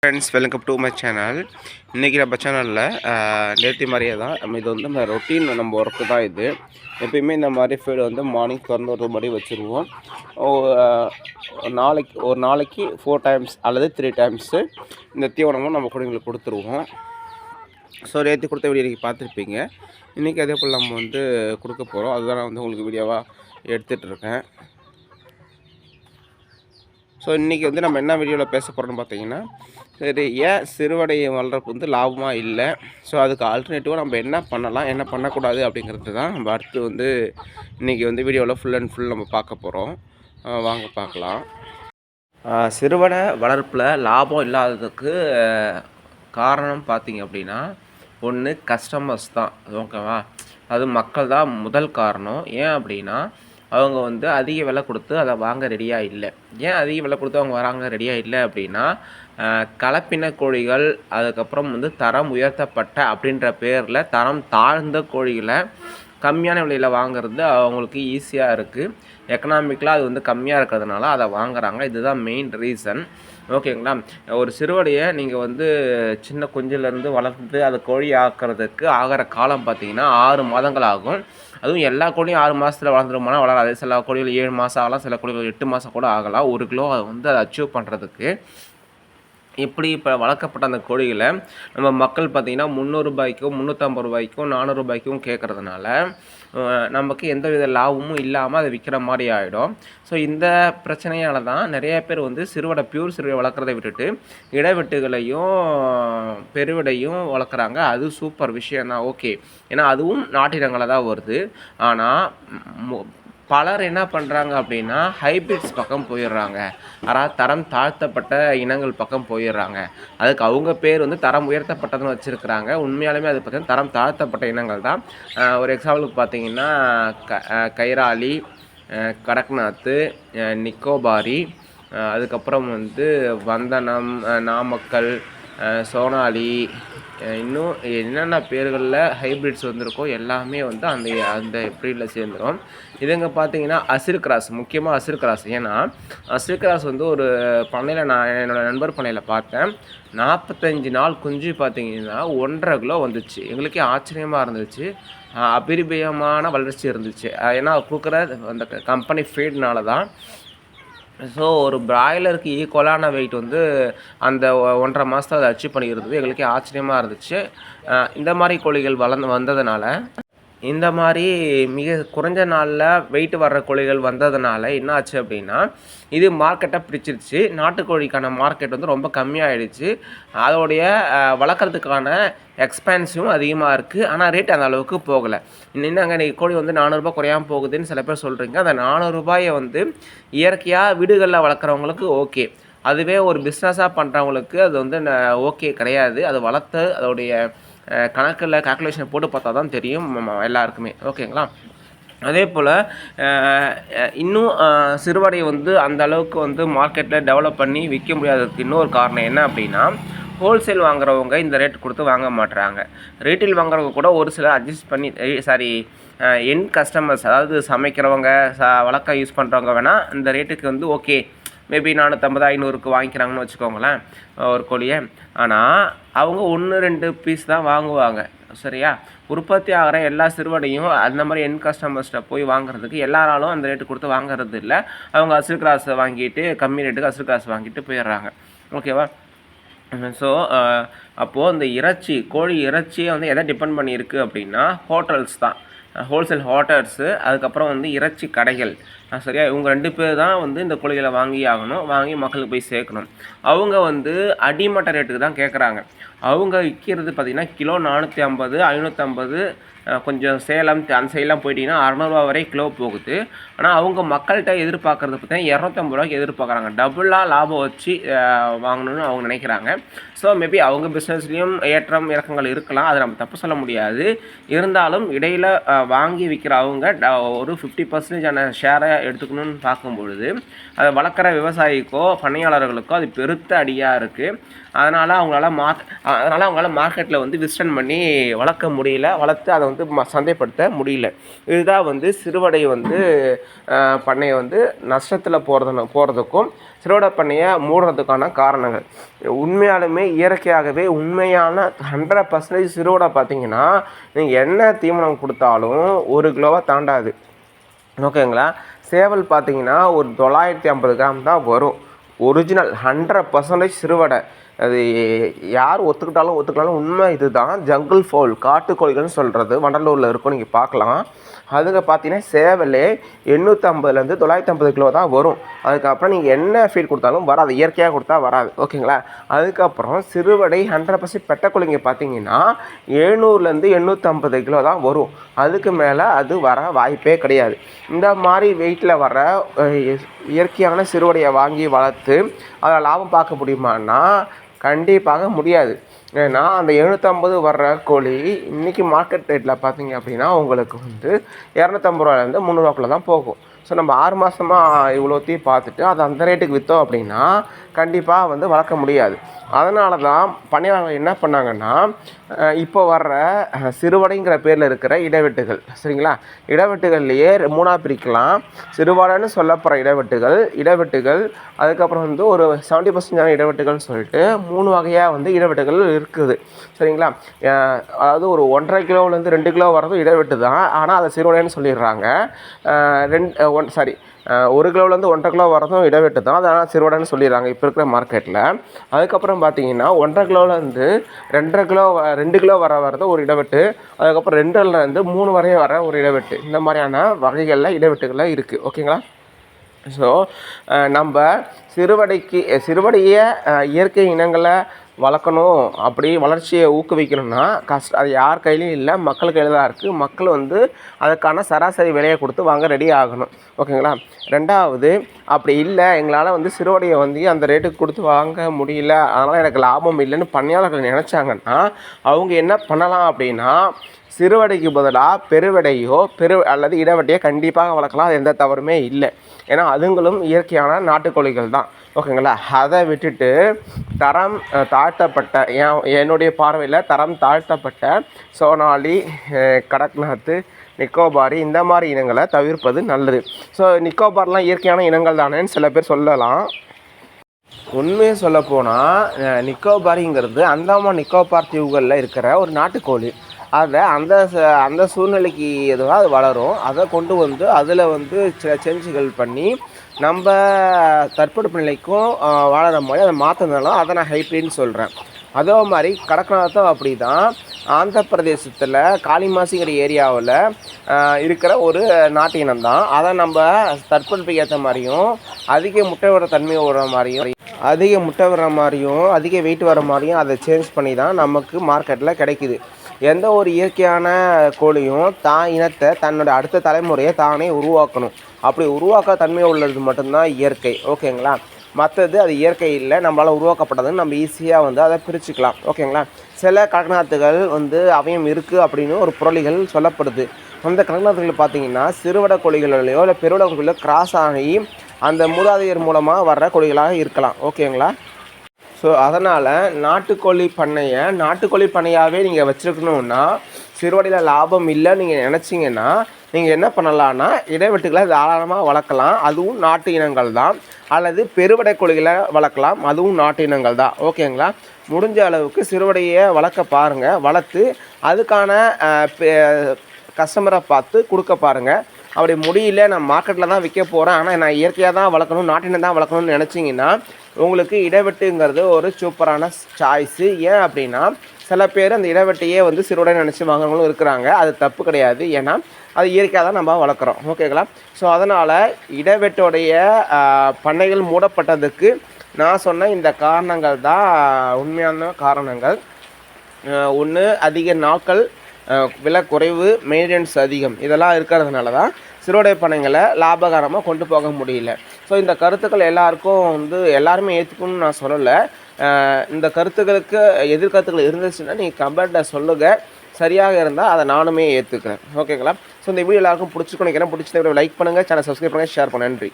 Friends, welcome to my channel. இன்றைக்கி நம்ம சேனலில் நேற்று மாதிரியே தான் இது வந்து நம்ம ரொட்டீன் நம்ம ஒர்க்கு தான். இது எப்பயுமே இந்த மாதிரி ஃபீடு வந்து மார்னிங் திறந்து மணி வச்சுருவோம். ஒரு நாளைக்கு 4 டைம்ஸ் அல்லது 3 டைம்ஸு இந்த தீவனமும் நம்ம குழந்தைங்களுக்கு கொடுத்துருவோம். ஸோ நேற்று கொடுத்த வீடியோ நீங்கள் பார்த்துருப்பீங்க. இன்றைக்கி அதே போல் நம்ம வந்து கொடுக்க போகிறோம். அதுதான் நான் வந்து உங்களுக்கு வீடியோவாக எடுத்துகிட்ருக்கேன். ஸோ இன்றைக்கி வந்து நம்ம என்ன வீடியோவில் பேச போகிறோம்னு பார்த்தீங்கன்னா, சரி ஏன் சிறுவடையை வளர்ப்பு வந்து லாபமாக இல்லை, ஸோ அதுக்கு ஆல்டர்னேட்டிவாக நம்ம என்ன பண்ணலாம், என்ன பண்ணக்கூடாது அப்படிங்கிறது தான் நம்ம அடுத்து வந்து இன்றைக்கி வந்து வீடியோவில் ஃபுல் அண்ட் ஃபுல் நம்ம பார்க்க போகிறோம். வாங்க பார்க்கலாம். சிறுவடை வளர்ப்பில் லாபம் இல்லாததுக்கு காரணம் பார்த்திங்க அப்படின்னா, ஒன்று கஸ்டமர்ஸ் தான். ஓகேவா? அது மக்கள் தான் முதல் காரணம். ஏன் அப்படின்னா, அவங்க வந்து அதிக விலை கொடுத்து அதை வாங்க ரெடியாக இல்லை. ஏன் அதிக விலை கொடுத்து அவங்க வராங்க ரெடியாக இல்லை அப்படின்னா, கலப்பின கோழிகள், அதுக்கப்புறம் வந்து தரம் உயர்த்தப்பட்ட அப்படின்ற பேரில் தரம் தாழ்ந்த கோழிகளை கம்மியான விலையில் வாங்குறது அவங்களுக்கு ஈஸியாக இருக்குது. எக்கனாமிக்கலாக அது வந்து கம்மியாக இருக்கிறதுனால அதை வாங்குகிறாங்க. இதுதான் மெயின் ரீசன். ஓகேங்களா? ஒரு சிறுவடையை நீங்கள் வந்து சின்ன குஞ்சிலேருந்து வளர்த்து அதை கோழி ஆக்கிறதுக்கு ஆகிற காலம் பார்த்திங்கன்னா 6 மாதங்கள் ஆகும். அதுவும் எல்லா கோழியும் 6 மாதத்தில் வளர்ந்துருமானா வளராது. சில கோழிகள் 7 மாதம் ஆகலாம், சில கோழிகள் 8 மாதம் கூட ஆகலாம். 1 கிலோ வந்து அதை அச்சீவ் பண்ணுறதுக்கு. இப்படி இப்போ வளர்க்கப்பட்ட அந்த கோழிகளை நம்ம மக்கள் பார்த்திங்கன்னா 300 ரூபாய்க்கும் 350 ரூபாய்க்கும் 400 ரூபாய்க்கும் கேட்குறதுனால நமக்கு எந்த வித லாபமும் இல்லாமல் அதை விற்கிற மாதிரி ஆகிடும். ஸோ இந்த பிரச்சனையால் தான் நிறைய பேர் வந்து பியூர் சிறுவடை வளர்க்குறதை விட்டுட்டு இடைவெட்டுகளையும் பெருவிடையும் வளர்க்குறாங்க. அது சூப்பர் விஷயந்தான், ஓகே. ஏன்னா அதுவும் நாட்டினங்களில் தான் வருது. ஆனால் பலர் என்ன பண்ணுறாங்க அப்படின்னா ஹைப்ரிட்ஸ் பக்கம் போயிடுறாங்க. அதாவது தரம் தாழ்த்தப்பட்ட இனங்கள் பக்கம் போயிடுறாங்க. அதுக்கு அவங்க பேர் வந்து தரம் உயர்த்தப்பட்டதுன்னு வச்சுருக்கிறாங்க. உண்மையாலுமே அது பார்த்தீங்கன்னா தரம் தாழ்த்தப்பட்ட இனங்கள் தான். ஒரு எக்ஸாம்பிளுக்கு பார்த்தீங்கன்னா கைராளி, கடக்நாத்து, நிக்கோபாரி, அதுக்கப்புறம் வந்து வந்தனம், நாமக்கல், சோனாலி, இன்னும் என்னென்ன பேர்களில் ஹைப்ரிட்ஸ் வந்திருக்கோ எல்லாமே வந்து அந்த ப்ரீடில் சேர்ந்துடும். இதுங்க பார்த்தீங்கன்னா அசிர் கிராஸ், முக்கியமாக அசிர் கிராஸ். ஏன்னா அசிர் கிராஸ் வந்து ஒரு பண்ணையில் நான் என்னோடய நண்பர் பண்ணையில் பார்த்தேன். 45 நாள் குஞ்சு பார்த்தீங்கன்னா 1.5 கிலோ வந்துச்சு. எங்களுக்கே ஆச்சரியமாக இருந்துச்சு. அபிரிபயமான வளர்ச்சி இருந்துச்சு. ஏன்னா கொடுக்குற அந்த கம்பெனி ஃபீட்னால தான். ஸோ ஒரு பிராய்லருக்கு ஈக்குவலான வெயிட் வந்து அந்த 1.5 மாதத்தை அதை அச்சீவ் பண்ணியிருந்தது. எங்களுக்கே ஆச்சரியமாக இருந்துச்சு. இந்த மாதிரி கோழிகள் வந்ததுனால, இந்த மாதிரி மிக குறைஞ்ச நாளில் வெயிட் வர்ற கோழிகள் வந்ததுனால என்ன ஆச்சு அப்படின்னா, இது மார்க்கெட்டை பிடிச்சிருச்சு. நாட்டுக்கோழிக்கான மார்க்கெட் வந்து ரொம்ப கம்மியாகிடுச்சு. அதோடைய வளர்க்குறதுக்கான எக்ஸ்பென்சிவும் அதிகமாக இருக்குது. ஆனால் ரேட் அந்த அளவுக்கு போகலை. இன்னும் இன்றைக்கி கோழி வந்து 400 ரூபாய் குறையாமல் போகுதுன்னு சில பேர் சொல்கிறீங்க. அந்த 400 ரூபாயை வந்து இயற்கையாக வீடுகளில் வளர்க்குறவங்களுக்கு ஓகே. அதுவே ஒரு பிஸ்னஸாக பண்ணுறவங்களுக்கு அது வந்து ஓகே கிடையாது. அது வளர்த்து அதோடைய கணக்கில் கால்குலேஷன் போட்டு பார்த்தா தான் தெரியும் எல்லாருக்குமே. ஓகேங்களா? அதே போல் இன்னும் சிறுவடை வந்து அந்த அளவுக்கு வந்து மார்க்கெட்டில் டெவலப் பண்ணி விற்க முடியாததுக்கு இன்னொரு காரணம் என்ன அப்படின்னா, ஹோல்சேல் வாங்குறவங்க இந்த ரேட் கொடுத்து வாங்க மாட்டுறாங்க. ரீட்டைல் வாங்குறவங்க கூட ஒரு சிலர் அட்ஜஸ்ட் பண்ணி எண்ட் கஸ்டமர்ஸ், அதாவது சமைக்கிறவங்க வழக்க யூஸ் பண்ணுறவங்க வேணால் இந்த ரேட்டுக்கு வந்து ஓகே மேபி 450 500க்கு வாங்கிக்கிறாங்கன்னு வச்சுக்கோங்களேன் ஒரு கோழியை. ஆனால் அவங்க 1-2 பீஸ் தான் வாங்குவாங்க. சரியா? உற்பத்தி ஆகிற எல்லா சிறுவடையும் அந்த மாதிரி என் கஸ்டமர்ஸ்ட்டை போய் வாங்குறதுக்கு எல்லாராலும் அந்த ரேட்டு கொடுத்து வாங்குறது இல்லை. அவங்க அசில் கிராஸை வாங்கிட்டு கம்மி ரேட்டுக்கு அசில் கிராஸ் வாங்கிட்டு போயிடுறாங்க. ஓகேவா? ஸோ அப்போது இந்த கோழி இறைச்சியை வந்து எதை டிபெண்ட் பண்ணியிருக்கு அப்படின்னா ஹோட்டல்ஸ் தான். ஹோல்சேல் ஹோட்டல்ஸு, அதுக்கப்புறம் வந்து இறைச்சி கடைகள். சரியா? இவங்க 2 பேர் தான் வந்து இந்த கோழிகளை வாங்கி மக்களுக்கு போய் சேர்க்கணும். அவங்க வந்து அடிமட்ட ரேட்டுக்கு தான் கேட்குறாங்க. அவங்க விற்கிறது பார்த்திங்கன்னா கிலோ 450 550, கொஞ்சம் சேலம் அந்த சைடெலாம் போயிட்டிங்கன்னா 600 ரூபா வரை கிலோ போகுது. ஆனால் அவங்க மக்கள்கிட்ட எதிர்பார்க்குறது பார்த்தீங்கன்னா 250 ரூபாய்க்கு எதிர்பார்க்குறாங்க. டபுளாக லாபம் வச்சு வாங்கணும்னு அவங்க நினைக்கிறாங்க. ஸோ மேபி அவங்க பிஸ்னஸ்லேயும் ஏற்றம் இறக்கங்கள் இருக்கலாம், அதை நம்ம தப்பு சொல்ல முடியாது. இருந்தாலும் இடையில் வாங்கி விற்கிற அவங்க ஒரு 50% ஷேரை எடுத்துக்கணும்னு பார்க்கும்பொழுது அதை வளர்க்குற விவசாயிக்கோ பண்ணையாளர்களுக்கோ அது பெருத்த அடியாக இருக்குது. அதனால் அவங்களால மார்க்கெட்டில் வந்து விஸ்டன் பண்ணி வளர்க்க முடியல, வளர்த்து அதை வந்து சந்தைப்படுத்த முடியல. இதுதான் வந்து சிறுவடை வந்து பண்ணையை வந்து நஷ்டத்தில் போகிறதுக்கும் சிறுவடை பண்ணையை மூடுறதுக்கான காரணங்கள். உண்மையாலுமே இயற்கையாகவே உண்மையான 100% சிறுவடை பார்த்திங்கன்னா நீங்கள் என்ன தீவனம் கொடுத்தாலும் 1 கிலோவை தாண்டாது. ஓகேங்களா? சேவல் பார்த்திங்கன்னா ஒரு 950 கிராம் தான் வரும். ஒரிஜினல் 100% சிறுவடை. அது யார் ஒத்துக்கிட்டாலும் உண்மை இது தான். ஜங்கிள் ஃபவுல் காட்டுக்கோழிகள்னு சொல்கிறது வண்டலூரில் இருக்கும், நீங்கள் பார்க்கலாம். அதுங்க பார்த்தீங்கன்னா சேவலே 850 950 கிலோ தான் வரும். அதுக்கப்புறம் நீங்கள் என்ன ஃபீட் கொடுத்தாலும் வராது, இயற்கையாக கொடுத்தா வராது. ஓகேங்களா? அதுக்கப்புறம் சிறுவடை 100% பெட்டைக்கோழிங்க பார்த்தீங்கன்னா 700 850 கிலோ தான் வரும். அதுக்கு மேலே அது வர வாய்ப்பே கிடையாது. இந்த மாதிரி வெயிட்டில் வர இயற்கையான சிறுவடையை வாங்கி வளர்த்து அதில் லாபம் பார்க்க முடியுமான்னா கண்டிப்பாக முடியாது. ஏன்னா அந்த 750 வர்ற கோழி இன்றைக்கி மார்க்கெட் ரேட்டில் பார்த்தீங்க அப்படின்னா உங்களுக்கு வந்து 250 ரூபாயிலேருந்து 300 ரூபாக்குள்ளே தான் போகும். ஸோ நம்ம 6 மாதமாக இவ்வளோத்தையும் பார்த்துட்டு அதை அந்த ரேட்டுக்கு விற்றோம் அப்படின்னா கண்டிப்பாக வந்து வளர்க்க முடியாது. அதனால தான் பண்ணையாளர்கள் என்ன பண்ணாங்கன்னா இப்போ வர்ற சிறுவடைங்கிற பேரில் இருக்கிற இடைவெட்டுகள், சரிங்களா, இடைவெட்டுகள்லையே 3ஆக பிரிக்கலாம். சிறுவடைன்னு சொல்லப்படுற இடைவெட்டுகள், அதுக்கப்புறம் வந்து ஒரு 70% இடைவெட்டுகள்னு சொல்லிட்டு 3 வகையாக வந்து இடைவெட்டுகள் இருக்குது. சரிங்களா? அதாவது ஒரு 1.5 கிலோவிலேருந்து 2 கிலோ வரதும் இடைவெட்டு தான், ஆனால் அதை சிறுவடைன்னு சொல்லிடுறாங்க. 1 கிலோவிலேருந்து 1.5 கிலோ வரதும் இடைவெட்டு தான், அதனால் சிறுவடைன்னு சொல்லிடுறாங்க இப்போ இருக்கிற மார்க்கெட்டில். அதுக்கப்புறம் பார்த்தீங்கன்னா 1.5 கிலோவிலேருந்து 2 கிலோ வரதும் ஒரு இடைவெட்டு, அதுக்கப்புறம் 2லேருந்து 3 வரைய வர ஒரு இடைவெட்டு. இந்த மாதிரியான வகைகளில் இடைவெட்டுகளில் இருக்குது. ஓகேங்களா? ஸோ நம்ம சிறுவடையை இயற்கை இனங்களை வளர்க்கணும், அப்படி வளர்ச்சியை ஊக்குவிக்கணும்னா அது யார் கையிலையும் இல்லை, மக்கள் கையில் தான் இருக்குது. மக்கள் வந்து அதுக்கான சராசரி விலையை கொடுத்து வாங்க ரெடி ஆகணும். ஓகேங்களா? 2வது, அப்படி இல்லை எங்களால் வந்து சிறுவடையை வந்து அந்த ரேட்டுக்கு கொடுத்து வாங்க முடியல, அதனால் எனக்கு லாபம் இல்லைன்னு பண்ணையாளர்கள் நினச்சாங்கன்னா அவங்க என்ன பண்ணலாம் அப்படின்னா சிறுவடைக்கு பதிலாக பெருவடையோ அல்லது இடைவெட்டையோ கண்டிப்பாக வளர்க்கலாம். அது எந்த தவறுமே இல்லை. ஏன்னா அதுங்களும் இயற்கையான நாட்டுக்கோழிகள் தான். ஓகேங்களா? அதை விட்டுட்டு தரம் தாழ்த்தப்பட்ட என்னுடைய பார்வையில் தரம் தாழ்த்தப்பட்ட சோனாலி, கடக்நாத், நிக்கோபாரி இந்த மாதிரி இனங்களை தவிர்ப்பது நல்லது. ஸோ நிக்கோபார்லாம் இயற்கையான இனங்கள் தானேன்னு சில பேர் சொல்லலாம். உண்மையை சொல்லப்போனால் நிக்கோபாரிங்கிறது அந்தமான் நிக்கோபார் தீவுகளில் இருக்கிற ஒரு நாட்டுக்கோழி. அதை அந்த சூழ்நிலைக்கு எதுவாக அது வளரும். அதை கொண்டு வந்து அதில் வந்து சில சேஞ்சுகள் பண்ணி நம்ம தட்பவெட்ப நிலைக்கும் வாழற மாதிரி அதை மாற்றினாலும் அதை நான் ஹைப்ரிட்னு சொல்கிறேன். அதே மாதிரி கடக்நாத்தும் அப்படி தான். ஆந்திர பிரதேசத்தில் காளிமாசிங்கிற ஏரியாவில் இருக்கிற ஒரு நாட்டு இனம் தான். அதை நம்ம தட்பவெட்பத்துக்கு ஏற்ற மாதிரியும் அதிக முட்டை விடுற தன்மையை விடுற மாதிரியும் அதிக வெயிட் வர மாதிரியும் அதை சேஞ்ச் பண்ணி தான் நமக்கு மார்க்கெட்டில் கிடைக்குது. எந்த ஒரு இயற்கையான கோழியும் தான் இனத்தை தன்னோட அடுத்த தலைமுறையை தானே உருவாக்கணும். அப்படி உருவாக்க தன்மை உள்ளது மட்டும்தான் இயற்கை. ஓகேங்களா? மற்றது அது இயற்கை இல்லை, நம்மளால் உருவாக்கப்பட்டதுன்னு நம்ம ஈஸியாக வந்து அதை பிரிச்சுக்கலாம். ஓகேங்களா? சில கடக்நாத்துகள் வந்து அவயம் இருக்குது அப்படின்னு ஒரு புரளிகள் சொல்லப்படுது. அந்த கடக்நாத்துகள் பார்த்திங்கன்னா சிறுவடை கோழிகளிலையோ இல்லை பெருவடை கோழிகளோ கிராஸ் ஆகி அந்த மூதாதையர் மூலமாக வர்ற கோழிகளாக இருக்கலாம். ஓகேங்களா? ஸோ அதனால் நாட்டுக்கோழி பண்ணையாகவே நீங்கள் வச்சுருக்கணுன்னா சிறுவடையில் லாபம் இல்லைன்னு நீங்கள் நினச்சிங்கன்னா நீங்கள் என்ன பண்ணலான்னா இடைவெட்டுகளை தாராளமாக வளர்க்கலாம். அதுவும் நாட்டு இனங்கள் தான். அல்லது பெருவடை கோழிகளை வளர்க்கலாம், அதுவும் நாட்டு இனங்கள் தான். ஓகேங்களா? முடிஞ்ச அளவுக்கு சிறுவடையை வளர்க்க பாருங்கள். வளர்த்து அதுக்கான கஸ்டமரை பார்த்து கொடுக்க பாருங்கள். அப்படி முடியல, நான் மார்க்கெட்டில் தான் விற்க போகிறேன், ஆனால் நான் இயற்கையாக தான் வளர்க்கணும், நாட்டினம் தான் வளர்க்கணும்னு நினச்சிங்கன்னா உங்களுக்கு இடைவெட்டுங்கிறது ஒரு சூப்பரான சாய்ஸு. ஏன் அப்படின்னா சில பேர் அந்த இடைவெட்டையே வந்து சிறுவடை நினச்சி வாங்குறவங்களும் இருக்கிறாங்க. அது தப்பு கிடையாது. ஏன்னா அது இயற்கையாக தான் நம்ம வளர்க்குறோம். ஓகேங்களா? ஸோ அதனால் இடைவெட்டுடைய பண்ணைகள் மூடப்பட்டதுக்கு நான் சொன்ன இந்த காரணங்கள் தான் உண்மையான காரணங்கள். ஒன்று, அதிக நாட்கள், விலை குறைவு, மெயின்டெனன்ஸ் அதிகம், இதெல்லாம் இருக்கிறதுனால தான் சிறுவடை பண்ணைகளை லாபகரமாக கொண்டு போக முடியல. ஸோ இந்த கருத்துக்கள் எல்லாருமே ஏற்றுக்கணும்னு நான் சொல்லலை. இந்த கருத்துக்களுக்கு எதிர்கருத்துக்கள் இருந்துச்சுன்னா நீங்கள் கமெண்ட்டில் சொல்லுங்கள். சரியாக இருந்தால் அதை நானுமே ஏற்றுக்கிறேன். ஓகேங்களா? ஸோ இந்த வீடியோ எல்லாருக்கும் பிடிச்சிருக்கும் நினைக்கிறேன். பிடிச்ச வீடியோ லைக் பண்ணுங்கள், சேனல் சப்ஸ்கிரைப் பண்ணுங்கள், ஷேர் பண்ணுங்கள். நன்றி.